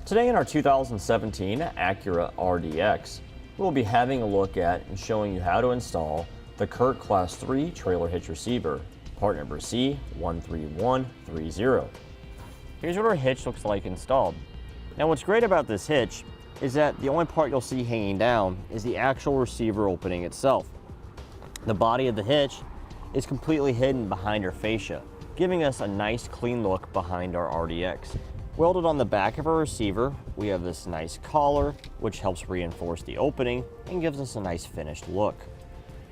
Today in our 2017 Acura RDX, we'll be having a look at and showing you how to install the CURT Class 3 Trailer Hitch Receiver, part number C13130. Here's what our hitch looks like installed. Now what's great about this hitch is that the only part you'll see hanging down is the actual receiver opening itself. The body of the hitch is completely hidden behind our fascia, giving us a nice clean look behind our RDX. Welded on the back of our receiver, we have this nice collar, which helps reinforce the opening and gives us a nice finished look.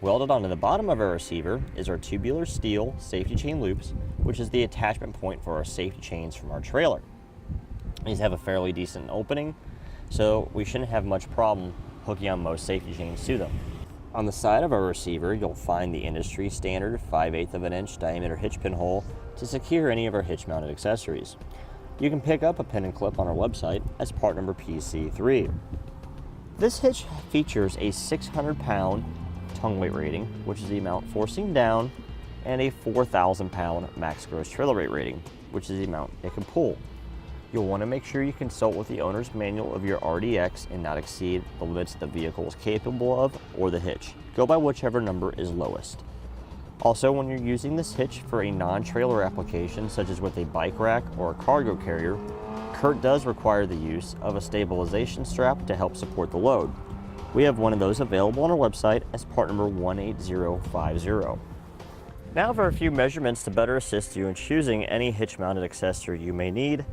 Welded onto the bottom of our receiver is our tubular steel safety chain loops, which is the attachment point for our safety chains from our trailer. These have a fairly decent opening, so we shouldn't have much problem hooking on most safety chains to them. On the side of our receiver, you'll find the industry standard 5/8 of an inch diameter hitch pin hole to secure any of our hitch mounted accessories. You can pick up a pin and clip on our website as part number PC3. This hitch features a 600-pound tongue weight rating, which is the amount forcing down, and a 4,000-pound max gross trailer weight rating, which is the amount it can pull. You'll want to make sure you consult with the owner's manual of your RDX and not exceed the limits the vehicle is capable of or the hitch. Go by whichever number is lowest. Also, when you're using this hitch for a non-trailer application, such as with a bike rack or a cargo carrier, CURT does require the use of a stabilization strap to help support the load. We have one of those available on our website as part number 18050. Now for a few measurements to better assist you in choosing any hitch mounted accessory you may need,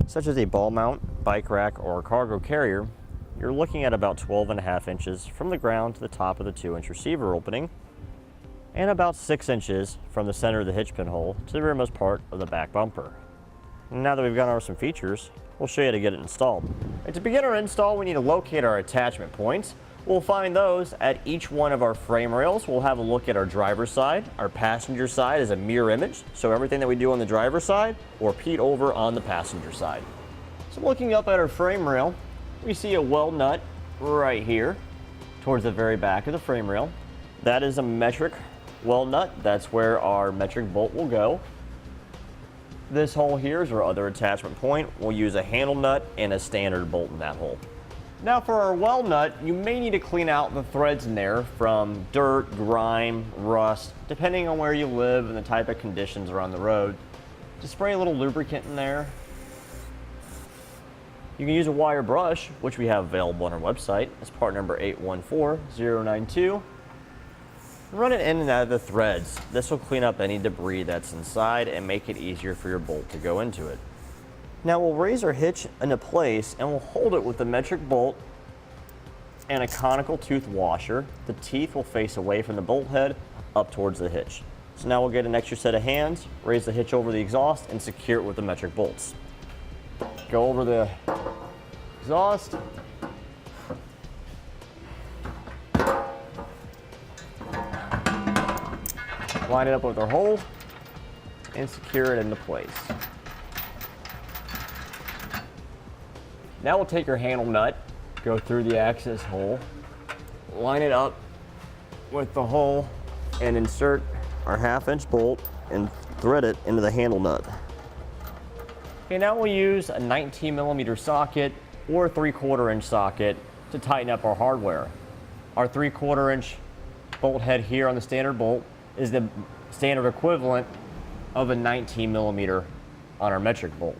such as a ball mount, bike rack, or a cargo carrier. You're looking at about 12.5 inches from the ground to the top of the 2-inch receiver opening, and about 6 inches from the center of the hitch pin hole to the rearmost part of the back bumper. Now that we've gone over some features, we'll show you how to get it installed. And to begin our install, we need to locate our attachment points. We'll find those at each one of our frame rails. We'll have a look at our driver's side. Our passenger side is a mirror image, so everything that we do on the driver's side will repeat over on the passenger side. So looking up at our frame rail, we see a Weld nut right here towards the very back of the frame rail. That is a metric Weld nut. That's where our metric bolt will go. This hole here is our other attachment point. We'll use a handle nut and a standard bolt in that hole. Now for our Weld nut, you may need to clean out the threads in there from dirt, grime, rust, depending on where you live and the type of conditions around the road. Just spray a little lubricant in there. You can use a wire brush, which we have available on our website as part number 814092. Run it in and out of the threads. This will clean up any debris that's inside and make it easier for your bolt to go into it. Now we'll raise our hitch into place and we'll hold it with the metric bolt and a conical tooth washer. The teeth will face away from the bolt head up towards the hitch. So now we'll get an extra set of hands, raise the hitch over the exhaust, and secure it with the metric bolts. Go over the exhaust. Line it up with our hole and secure it into place. Now we'll take our handle nut, go through the access hole, line it up with the hole, and insert our 1/2-inch bolt and thread it into the handle nut. Okay, now we'll use a 19mm socket or a 3/4 inch socket to tighten up our hardware. Our 3/4 inch bolt head here on the standard bolt is the standard equivalent of a 19mm on our metric bolt.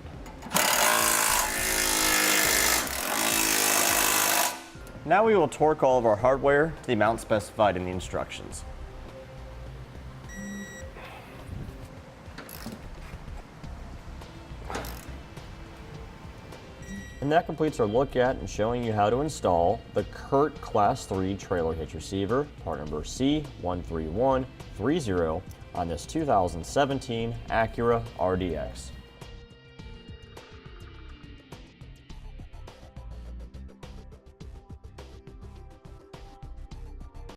Now we will torque all of our hardware to the amount specified in the instructions. And that completes our look at and showing you how to install the CURT Class 3 Trailer Hitch Receiver, part number C13130, on this 2017 Acura RDX.